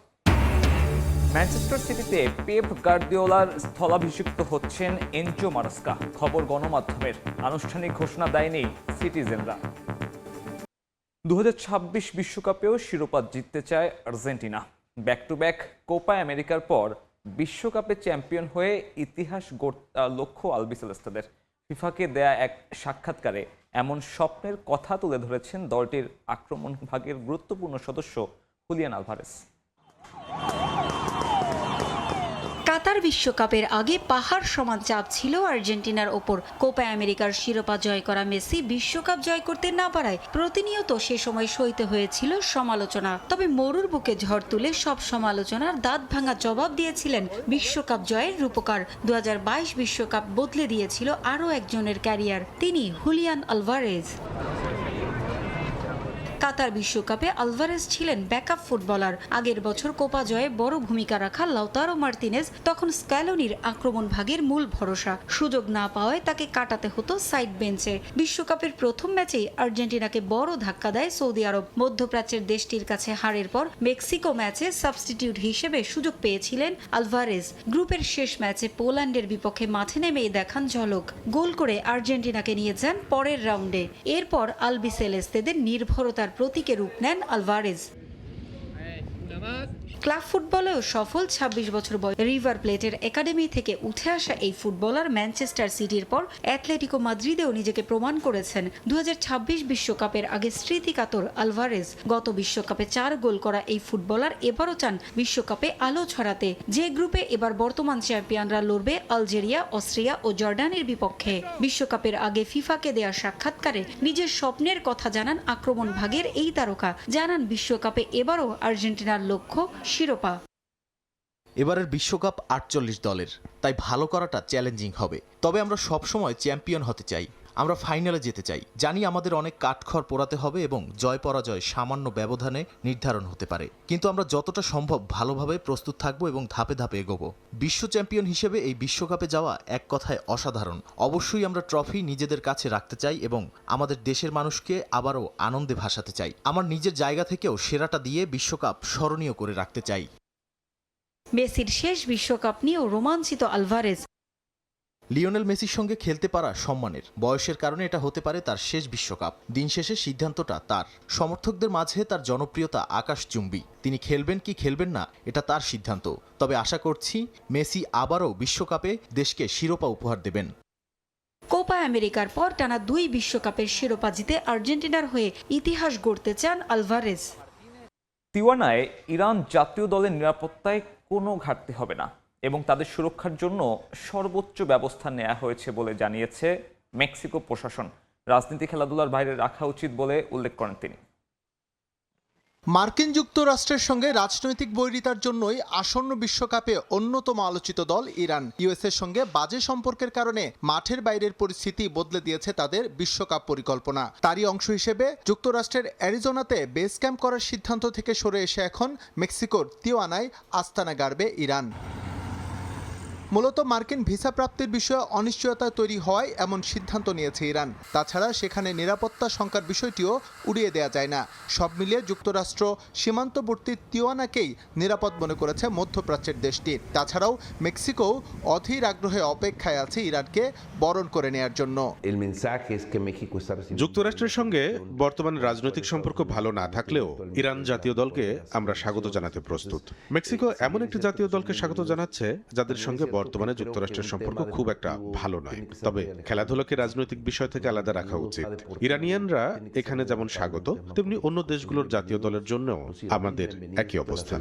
ম্যানচেস্টার সিটিতে পেপ গার্দিওলার স্থলাভিষিক্ত হচ্ছেন এনজো মারাস্কা। খবর গণমাধ্যমের, আনুষ্ঠানিক ঘোষণা দেয়নি সিটিজেনরা। 2026 বিশ্বকাপেও শিরোপা জিততে চায় Argentina. Back to back Copa আমেরিকার পর বিশ্বকাপে চ্যাম্পিয়ন হয়ে ইতিহাস গড়ার লক্ষ্য আলবিসেলেস্তাদের। ফিফাকে দেয়া এক সাক্ষাৎকারে এমন স্বপ্নের কথা তুলে ধরেছেন দলটির আক্রমণ ভাগের গুরুত্বপূর্ণ সদস্য হুলিয়ান আলভারেস। কাতার বিশ্বকাপের আগে পাহাড় সমান চাপ ছিল আর্জেন্টিনার ওপর। কোপা আমেরিকার শিরোপা জয় করা মেসি বিশ্বকাপ জয় করতে না পারায় প্রতিনিয়ত সে সময় সইতে হয়েছিল সমালোচনা। তবে মরুর বুকে ঝড় তুলে সব সমালোচনার দাঁত ভাঙা জবাব দিয়েছিলেন বিশ্বকাপ জয়ের রূপকার। 2022 বিশ্বকাপ বদলে দিয়েছিল আরও একজনের ক্যারিয়ার, তিনি হুলিয়ান আলভারেজ। কাতার বিশ্বকাপে আলভারেজ ছিলেন ব্যাকআপ ফুটবলার। আগের বছর কোপা জয়ে বড় ভূমিকা রাখা লাউতারো মার্তিনেজ তখন স্ক্যালোনির আক্রমণ ভাগের মূল ভরসা। সুযোগ না পাওয়ায় তাকে কাটাতে হতো সাইড বেঞ্চে। বিশ্বকাপের প্রথম ম্যাচেই আর্জেন্টিনাকে বড় ধাক্কা দেয় সৌদি আরব। মধ্যপ্রাচ্যের দেশটির কাছে হারের পর মেক্সিকো ম্যাচে সাবস্টিটিউট হিসেবে সুযোগ পেয়েছিলেন আলভারেজ। গ্রুপের শেষ ম্যাচে পোল্যান্ডের বিপক্ষে মাঠে নেমেই দেখান ঝলক। গোল করে আর্জেন্টিনাকে নিয়ে যান পরের রাউন্ডে। এরপর আলবিসেলেস্তেদের নির্ভরতার প্রতীকে রূপ নেন আলভারেজ। ক্লাব ফুটবলেও সফল 26 বছর বয়স রিভার প্লেটের একাডেমি থেকে উঠে আসা এই ফুটবলার ম্যানচেস্টার সিটির পর অ্যাটলেটিকো মাদ্রিদেও নিজেকে প্রমাণ করেছেন। 2026 বিশ্বকাপের আগে স্মৃতিকাতর আলভারেজ। গত বিশ্বকাপে 4 গোল করা এই ফুটবলার এবারও চান বিশ্বকাপে আলো ছড়াতে। যে গ্রুপে এবার বর্তমান চ্যাম্পিয়নরা লড়বে আলজেরিয়া, অস্ট্রিয়া ও জর্ডানের বিপক্ষে। বিশ্বকাপের আগে ফিফাকে দেয়া সাক্ষাৎকারে নিজের স্বপ্নের কথা জানান আক্রমণ ভাগের এই তারকা। জানান বিশ্বকাপে এবারও আর্জেন্টিনার লক্ষ্য শিরোপা। এবারের বিশ্বকাপ 48 দলের, তাই ভালো করাটা চ্যালেঞ্জিং হবে। তবে আমরা সবসময় চ্যাম্পিয়ন হতে চাই, আমরা ফাইনালে যেতে চাই। জানি আমাদের অনেক কাঠখড় পোড়াতে হবে এবং জয় পরাজয় সামান্য ব্যবধানে নির্ধারণ হতে পারে, কিন্তু আমরা যতটা সম্ভব ভালোভাবে প্রস্তুত থাকবো এবং ধাপে ধাপে এগোবো। বিশ্ব চ্যাম্পিয়ন হিসেবে এই বিশ্বকাপে যাওয়া এক কথায় অসাধারণ। অবশ্যই আমরা ট্রফি নিজেদের কাছে রাখতে চাই এবং আমাদের দেশের মানুষকে আবারও আনন্দে ভাসাতে চাই। আমার নিজের জায়গা থেকেও সেরাটা দিয়ে বিশ্বকাপ স্মরণীয় করে রাখতে চাই। মেসির শেষ বিশ্বকাপ নিয়েও রোমাঞ্চিত আলভারেজ। লিওনেল মেসির সঙ্গে খেলতে পারা সম্মানের। বয়সের কারণে এটা হতে পারে তার শেষ বিশ্বকাপ। দিন শেষে সিদ্ধান্তটা তার। সমর্থকদের মাঝে তার জনপ্রিয়তা আকাশচুম্বী। তিনি খেলবেন কি খেলবেন না এটা তার সিদ্ধান্ত। তবে আশা করছি মেসি আবারও বিশ্বকাপে দেশকে শিরোপা উপহার দেবেন। কোপা আমেরিকার পর টানা 2 বিশ্বকাপের শিরোপা জিতে আর্জেন্টিনার হয়ে ইতিহাস গড়তে চান আলভারেজ। তিওয়ানায় ইরান জাতীয় দলের নিরাপত্তায় কোনো ঘাটতি হবে না এবং তাদের সুরক্ষার জন্য সর্বোচ্চ ব্যবস্থা নেওয়া হয়েছে বলে জানিয়েছে মেক্সিকো প্রশাসন। রাজনীতি খেলাধুলার বাইরে রাখা উচিত বলে উল্লেখ করেন তিনি। মার্কিন যুক্তরাষ্ট্রের সঙ্গে রাজনৈতিক বৈরিতার জন্যই আসন্ন বিশ্বকাপে অন্যতম আলোচিত দল ইরান। ইউএসের সঙ্গে বাজে সম্পর্কের কারণে মাঠের বাইরের পরিস্থিতি বদলে দিয়েছে তাদের বিশ্বকাপ পরিকল্পনা। তারই অংশ হিসেবে যুক্তরাষ্ট্রের অ্যারিজোনাতে বেস ক্যাম্প করার সিদ্ধান্ত থেকে সরে এসে এখন মেক্সিকোর তিওয়ানায় আস্তানা গাড়বে ইরান। মূলত মার্কিন ভিসা প্রাপ্তির বিষয়ে অনিশ্চয়তা তৈরি হওয়ায় এমন সিদ্ধান্ত নিয়েছে ইরান। তাছাড়া সেখানে নিরাপত্তা শঙ্কার বিষয়টিও উড়িয়ে দেওয়া যায় না। সব মিলিয়ে যুক্তরাষ্ট্র সীমান্তবর্তী তিওয়ানাকেই নিরাপদ মনে করেছে মধ্যপ্রাচ্যের দেশটি। তাছাড়াও মেক্সিকো অধীর আগ্রহে অপেক্ষায় আছে ইরানকে বরণ করে নেয়ার জন্য। যুক্তরাষ্ট্রের সঙ্গে বর্তমান রাজনৈতিক সম্পর্ক ভালো না থাকলেও ইরান জাতীয় দলকে আমরা স্বাগত জানাতে প্রস্তুত। মেক্সিকো এমন একটি জাতীয় দলকে স্বাগত জানাচ্ছে যাদের সঙ্গে বর্তমানে যুক্তরাষ্ট্রের সম্পর্ক খুব একটা ভালো নয়। তবে খেলাধুলাকে রাজনৈতিক বিষয় থেকে আলাদা রাখা উচিত। ইরানিয়ানরা এখানে যেমন স্বাগত, তেমনি অন্য দেশগুলোর জাতীয় দলের জন্য আমাদের একই অবস্থান।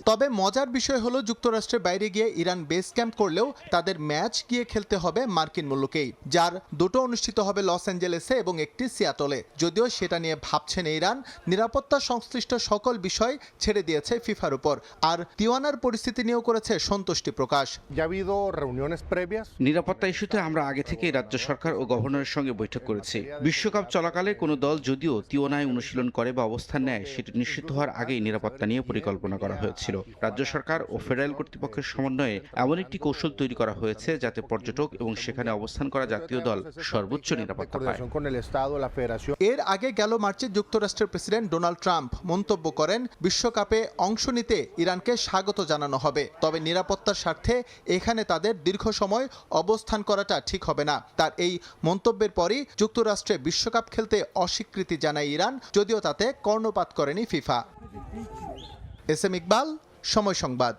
তবে মজার বিষয় হলো যুক্তরাষ্ট্রের বাইরে গিয়ে ইরান বেস ক্যাম্প করলেও তাদের ম্যাচ গিয়ে খেলতে হবে মার্কিন মুলুকেই, যার দুটো অনুষ্ঠিত হবে লস অ্যাঞ্জেলেসে এবং একটি সিয়াটলে। যদিও সেটা নিয়ে ভাবছেন ইরান, নিরাপত্তা সংশ্লিষ্ট সকল বিষয় ছেড়ে দিয়েছে ফিফার উপর। আর তিওয়ানার পরিস্থিতি নিয়েও করেছে সন্তুষ্ট সন্তুষ্টি প্রকাশ। নিরাপত্তা ইস্যুতে আমরা আগে থেকেই রাজ্য সরকার ও গভর্নরের সঙ্গে বৈঠক করেছি। বিশ্বকাপ চলাকালে কোনো দল যদিও তিওনায় অনুশীলন করে বা অবস্থান নেয়, সেটি নিশ্চিত হওয়ার আগেই নিরাপত্তা নিয়ে পরিকল্পনা করা হয়েছিল। রাজ্য সরকার ও ফেডারেল কর্তৃপক্ষের সমন্বয়ে এমন একটি কৌশল তৈরি করা হয়েছে যাতে পর্যটক এবং সেখানে অবস্থান করা জাতীয় দল সর্বোচ্চ নিরাপত্তা পায়। এর আগে গেল মার্চে যুক্তরাষ্ট্রের প্রেসিডেন্ট ডোনাল্ড ট্রাম্প মন্তব্য করেন, বিশ্বকাপে অংশ নিতে ইরানকে স্বাগত জানানো হবে, তবে নিরাপত্তার স্বার্থে এখানে তাদের দীর্ঘ সময় অবস্থান করাটা ঠিক হবে না। তার এই মন্তব্যের পরই যুক্তরাষ্ট্রে বিশ্বকাপ খেলতে অস্বীকৃতি জানায় ইরান, যদিও তাতে কর্ণপাত করেনি ফিফা। এস.এম. ইকবাল, সময় সংবাদ।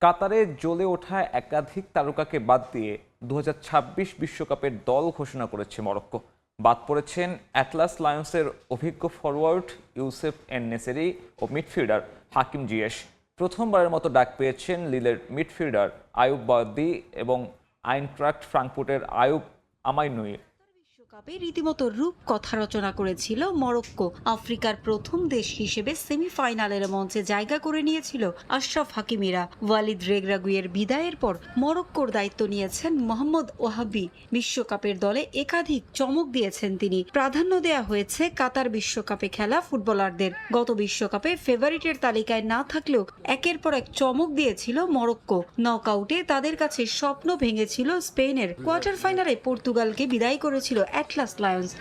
কাতারে জ্বলে ওঠা একাধিক তারকাকে বাদ দিয়ে 2026 বিশ্বকাপের দল ঘোষণা করেছে মরক্কো। বাদ পড়েছেন অ্যাটলাস লায়ন্সের অভিজ্ঞ ফরওয়ার্ড ইউসেফ এন-নেসেরি ও মিডফিল্ডার হাকিম জিয়েশ। প্রথমবারের মতো ডাক পেয়েছেন লিলের মিডফিল্ডার আয়ুব বাওয়াদ্দি এবং আইনট্রাক্ট ফ্রাঙ্কফুর্টের আয়ুব আমাইনুই। বিশ্বকাপে রীতিমতো রূপকথা রচনা করেছিল মরক্কো। আফ্রিকার প্রথম দেশ হিসেবে সেমিফাইনালের মঞ্চে জায়গা করে নিয়েছিল আশরাফ হাকিমিরা। ওয়ালিদ রেগ্রাগুইয়ের বিদায়ের পর মরক্কোর দায়িত্ব নিয়েছেন মোহাম্মদ ওয়াহাবি। বিশ্বকাপের দলে একাধিক চমক দিয়েছেন তিনি। প্রাধান্য দেয়া হয়েছে কাতার বিশ্বকাপে খেলা ফুটবলারদের। গত বিশ্বকাপে ফেভারিটের তালিকায় না থাকলেও একের পর এক চমক দিয়েছিল মরক্কো। নকআউটে তাদের কাছে স্বপ্ন ভেঙেছিল স্পেনের। কোয়ার্টার ফাইনালে পর্তুগালকে বিদায় করেছিল অ্যাটলাস লায়ন্স।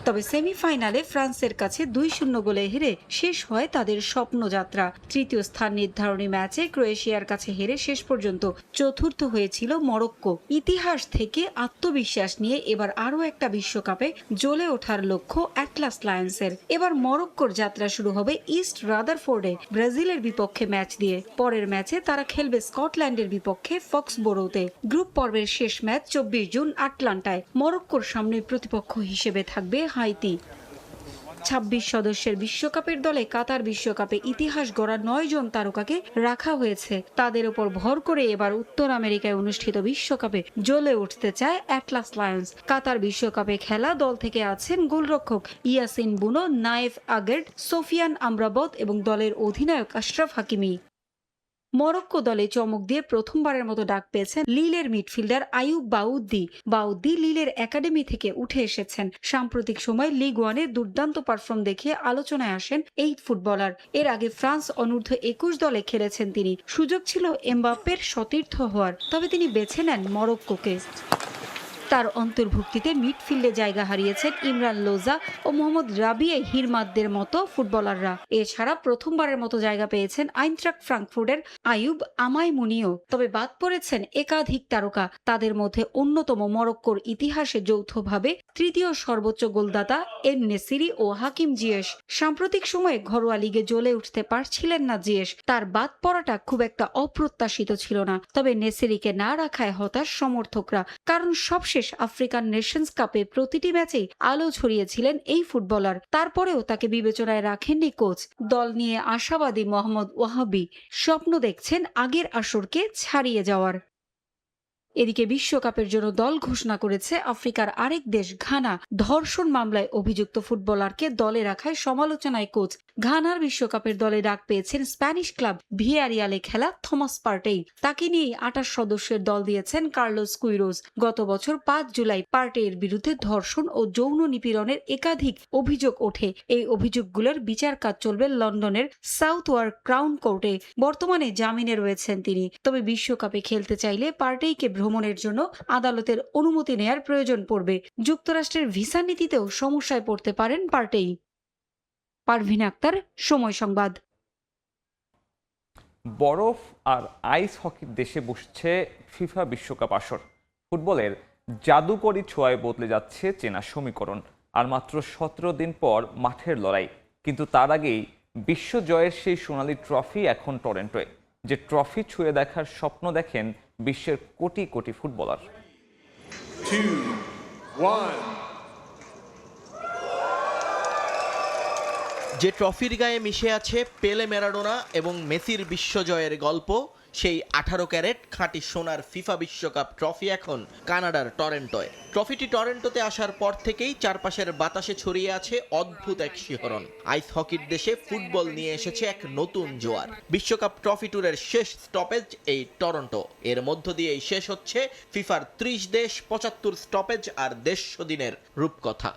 তবে সেমিফাইনালে ফ্রান্সের কাছে 2-0 গোলে হেরে শেষ হয় তাদের স্বপ্নযাত্রা। তৃতীয় স্থান নির্ধারণী ম্যাচে ক্রোয়েশিয়ার কাছে হেরে শেষ পর্যন্ত চতুর্থ হয়েছিল মরক্কো। ইতিহাস থেকে আত্মবিশ্বাস নিয়ে এবার আরও একটা বিশ্বকাপে জ্বলে ওঠার লক্ষ্য অ্যাটলাস লায়ন্সের। এবার মরক্কোর যাত্রা শুরু হবে ইস্ট রাদারফোর্ডে ব্রাজিলের বিপক্ষে ম্যাচ দিয়ে। পরের ম্যাচে তারা খেলবে স্কটল্যান্ডের বিপক্ষে ফক্সবোরোতে। গ্রুপ পর্বের শেষ ম্যাচ 24 জুন আটলান্টায়। মরক্কোর সামনে প্রতিপক্ষ হিসেবে থাকবে হাইতি। 26 সদস্যের বিশ্বকাপের দলে কাতার বিশ্বকাপে ইতিহাস গড়া 9 জন তারকাকে রাখা হয়েছে। তাদের উপর ভর করে এবার উত্তর আমেরিকায় অনুষ্ঠিত বিশ্বকাপে জ্বলে উঠতে চায় অ্যাটলাস লায়ন্স। কাতার বিশ্বকাপে খেলা দল থেকে আছেন গোলরক্ষক ইয়াসিন বুনো, নায়েফ আগের্ড, সোফিয়ান আমরাবত এবং দলের অধিনায়ক আশরাফ হাকিমি। মরক্কো দলে চমক দিয়ে প্রথমবারের মতো ডাক পেয়েছেন লিলের মিডফিল্ডার আয়ুব বাউদ্দি। বাউদ্দি লিলের একাডেমি থেকে উঠে এসেছেন। সাম্প্রতিক সময় লিগ ওয়ানে দুর্দান্ত পারফর্ম দেখিয়ে আলোচনায় আসেন এই ফুটবলার। এর আগে ফ্রান্স অনূর্ধ্ব 21 দলে খেলেছেন তিনি। সুযোগ ছিল এমবাপ্পের সতীর্থ হওয়ার, তবে তিনি বেছে নেন মরক্কোকে। তার অন্তর্ভুক্তিতে মিডফিল্ডে জায়গা হারিয়েছেন ইমরান লোজা ও মোহাম্মদ রাবিয়ে হিরমাদদের মতো ফুটবলাররা। এছাড়া প্রথমবারের মতো জায়গা পেয়েছেন আইনট্রাক্ট ফ্রাঙ্কফুর্টের আয়ুব আমাইমুনিও। তবে বাদ পড়েছেন একাধিক তারকা। তাদের মধ্যে অন্যতম মরক্কোর ইতিহাসে যৌথভাবে তৃতীয় সর্বোচ্চ গোলদাতা এন-নেসেরি ও হাকিম জিয়েশ। সাম্প্রতিক সময়ে ঘরোয়া লিগে জ্বলে উঠতে পারছিলেন না জিয়েশ। তার বাদ পড়াটা খুব একটা অপ্রত্যাশিত ছিল না। তবে নেসেরিকে না রাখায় হতাশ সমর্থকরা, কারণ সবশেষ আফ্রিকান নেশনস কাপে প্রতিটি ম্যাচেই আলো ছড়িয়েছিলেন এই ফুটবলার। তারপরেও তাকে বিবেচনায় রাখেননি কোচ। দল নিয়ে আশাবাদী মোহাম্মদ ওয়াহাবি স্বপ্ন দেখছেন আগের আসরকে ছাড়িয়ে যাওয়ার। এদিকে বিশ্বকাপের জন্য দল ঘোষণা করেছে আফ্রিকার আরেক দেশ ঘানা। ধর্ষণ মামলায় অভিযুক্ত ফুটবলারকে দলে রাখায় সমালোচনায় কোচ। ঘানার বিশ্বকাপের দলে ডাক পেয়েছেন স্প্যানিশ ক্লাব ভিয়ারিয়ালে খেলা থমাস পার্টেই। তাকে নিয়েই 28 সদস্যের দল দিয়েছেন কার্লোস কুইরোজ। গত বছর 5 জুলাই পার্টের বিরুদ্ধে ধর্ষণ ও যৌন নিপীড়নের একাধিক অভিযোগ ওঠে। এই অভিযোগগুলোর বিচার কাজ চলবে লন্ডনের সাউথওয়ার্ক ক্রাউন কোর্টে। বর্তমানে জামিনে রয়েছেন তিনি। তবে বিশ্বকাপে খেলতে চাইলে পার্টেইকে ভ্রমণের জন্য আদালতের অনুমতি নেয়ার প্রয়োজন পড়বে। যুক্তরাষ্ট্রের ভিসা নীতিতেও সমস্যায় পড়তে পারেন পার্টেই। পারভিন আক্তার, সময় সংবাদ। বরফ আর আইস হকির দেশে বসছে ফিফা বিশ্বকাপ আসর। ফুটবলের জাদুকরী ছোঁয়ায় বদলে যাচ্ছে চেনা সমীকরণ। আর মাত্র 17 দিন পর মাঠের লড়াই। কিন্তু তার আগেই বিশ্ব জয়ের সেই সোনালী ট্রফি এখন টরেন্টোয়। যে ট্রফি ছুঁয়ে দেখার স্বপ্ন দেখেন বিশ্বের কোটি কোটি ফুটবলার। 2, 1 যে ট্রফির গায়ে মিশে আছে পেলে, ম্যারাডোনা এবং মেসির বিশ্বজয়ের গল্প, সেই 18 ক্যারেট খাঁটি সোনার ফিফা বিশ্বকাপ ট্রফি এখন কানাডার টরেন্টোয়। ট্রফিটি টরেন্টোতে আসার পর থেকেই চারপাশের বাতাসে ছড়িয়ে আছে অদ্ভুত এক শিহরণ। আইস হকির দেশে ফুটবল নিয়ে এসেছে এক নতুন জোয়ার। বিশ্বকাপ ট্রফি ট্যুরের শেষ স্টপেজ এই টরন্টো। এর মধ্য দিয়েই শেষ হচ্ছে ফিফার 30 দেশ 75 স্টপেজ আর 150 দিনের রূপকথা।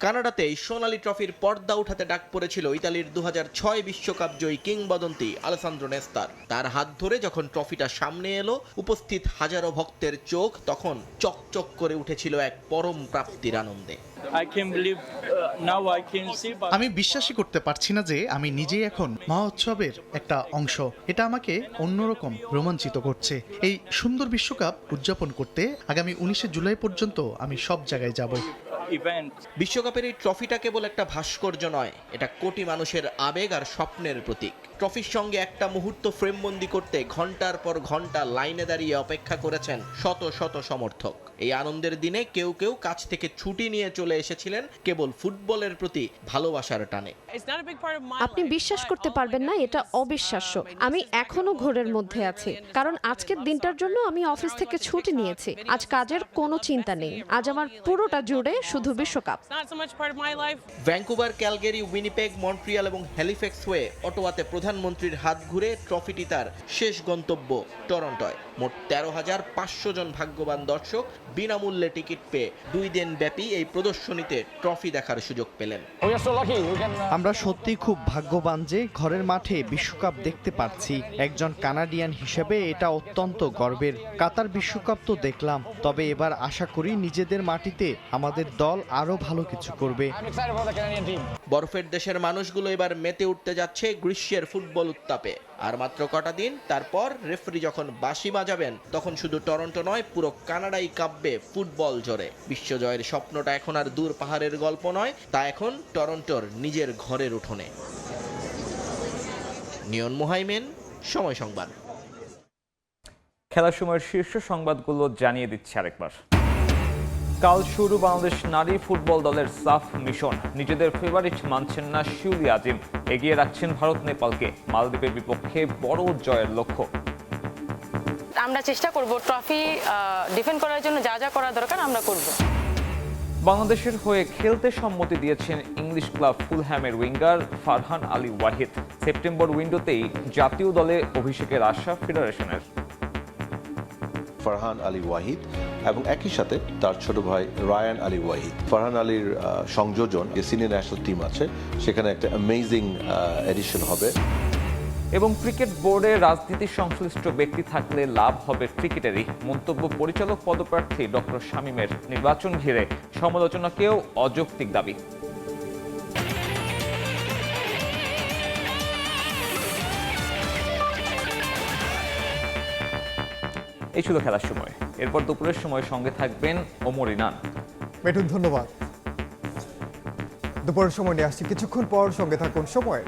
কানাডাতে এই সোনালী ট্রফির পর্দা উঠাতে ডাক পড়েছিল ইতালির 2006 বিশ্বকাপ জয়ী কিংবদন্তি আলেসান্দ্রো নেস্তার। তার হাত ধরে যখন ট্রফিটা সামনে এলো, উপস্থিত হাজারো ভক্তের চোখ তখন চকচক করে উঠেছিল এক পরম প্রাপ্তির আনন্দে। আমি বিশ্বাসই করতে পারছি না যে আমি নিজেই এখন মহোৎসবের একটা অংশ। এটা আমাকে অন্যরকম রোমাঞ্চিত করছে। এই সুন্দর বিশ্বকাপ উদযাপন করতে আগামী 19 জুলাই পর্যন্ত আমি সব জায়গায় যাব। বিশ্বকাপের এই ট্রফিটা কেবল একটা ভাস্কর্য নয়, এটা কোটি মানুষের আবেগ আর স্বপ্নের প্রতীক। ট্রফির সঙ্গে একটা মুহূর্ত ফ্রেমবন্দি করতে ঘন্টার পর ঘন্টা লাইনে দাঁড়িয়ে অপেক্ষা করেছেন শত শত সমর্থক। এই আনন্দের দিনে কেউ কেউ কাছ থেকে ছুটি নিয়ে চলে এসেছিলেন কেবল ফুটবলের প্রতি ভালোবাসার টানে। আপনি বিশ্বাস করতে পারবেন না, এটা অবিশ্বাস্য। আমি এখনো ঘোরের মধ্যে আছি, কারণ আজকের দিনটার জন্য আমি অফিস থেকে ছুটি নিয়েছি। আজ কাজের কোনো চিন্তা নেই। আজ আমার পুরোটা জুড়ে শুধু বিশ্বকাপ। ভ্যাঙ্কুভার, ক্যালগেরি, উইনিপেগ, মন্ট্রিয়াল এবং হ্যালিফ্যাক্স হয়ে অটোয়াতে প্রধানমন্ত্রীর হাত ঘুরে ট্রফিটি তার শেষ গন্তব্য টরন্টোয়। মোট 13,500 জন ভাগ্যবান দর্শক বিনামূল্যে টিকিট পেয়ে 2 দিন ব্যাপী এই প্রদর্শনীতে ট্রফি দেখার সুযোগ পেলেন। আমরা সত্যি খুব ভাগ্যবান যে ঘরের মাঠে বিশ্বকাপ দেখতে পাচ্ছি। একজন কানাডিয়ান হিসেবে এটা অত্যন্ত গর্বের। কাতার বিশ্বকাপ তো দেখলাম, তবে এবার আশা করি নিজেদের মাটিতে আমাদের দল আরো ভালো কিছু করবে। বরফের দেশের মানুষগুলো এবার মেতে উঠতে যাচ্ছে গ্রীষ্মের ফুটবল উত্তাপে। আর মাত্র কটা দিন, তারপর রেফারি যখন বাঁশি বাজাবেন, তখন শুধু টরন্টো নয়, পুরো কানাডাই কাঁপবে ফুটবল জোরে। বিশ্বজয়ের স্বপ্নটা এখন আর দূর পাহাড়ের গল্প নয়, তা এখন টরন্টোর নিজের ঘরের উঠোনে। নিয়ন মুহাইমেন, সময় সংবাদ। খেলার সময়ের শীর্ষ সংবাদগুলো জানিয়ে দিচ্ছে আরেকবার। কাল শুরু বাংলাদেশ নারী ফুটবল দলের সাফ মিশন। নিজেদের ফেভারিট মানছেন না শিউলি আজিম, এগিয়ে রাখছেন ভারত নেপালকে। মালদ্বীপের বিপক্ষে বড় জয়ের লক্ষ্য। আমরা চেষ্টা করব ট্রফি ডিফেন্ড করার জন্য যা যা করা দরকার আমরা করব। বাংলাদেশের হয়ে খেলতে সম্মতি দিয়েছেন ইংলিশ ক্লাব ফুলহ্যামের উইঙ্গার ফারহান আলী ওয়াহিদ। সেপ্টেম্বর উইন্ডোতেই জাতীয় দলে অভিষেকের আশা ফেডারেশনের। ফারহান আলী ওয়াহিদ এবং একই সাথে তার ছোট ভাই রায়ান আলী ওয়াহিদ। ফারহান আলীর সংযোজন যে সিনিয়র ন্যাশনাল টিম আছে, সেখানে একটা অ্যামেজিং এডিশন হবে। এবং ক্রিকেট বোর্ডে রাজনীতির সংশ্লিষ্ট ব্যক্তি থাকলে লাভ হবে ক্রিকেটেরই, মন্তব্য পরিচালক পদপ্রার্থী ডক্টর শামীমের। নির্বাচন ঘিরে সমালোচনাকেও অযৌক্তিক দাবি। এই ছিল খেলার সময়। এরপর দুপুরের সময় সঙ্গে থাকবেন ওমর ইনান। মিঠুন, ধন্যবাদ। দুপুরের সময় নিয়ে আসছি কিছুক্ষণ পর, সঙ্গে থাকুন সময়।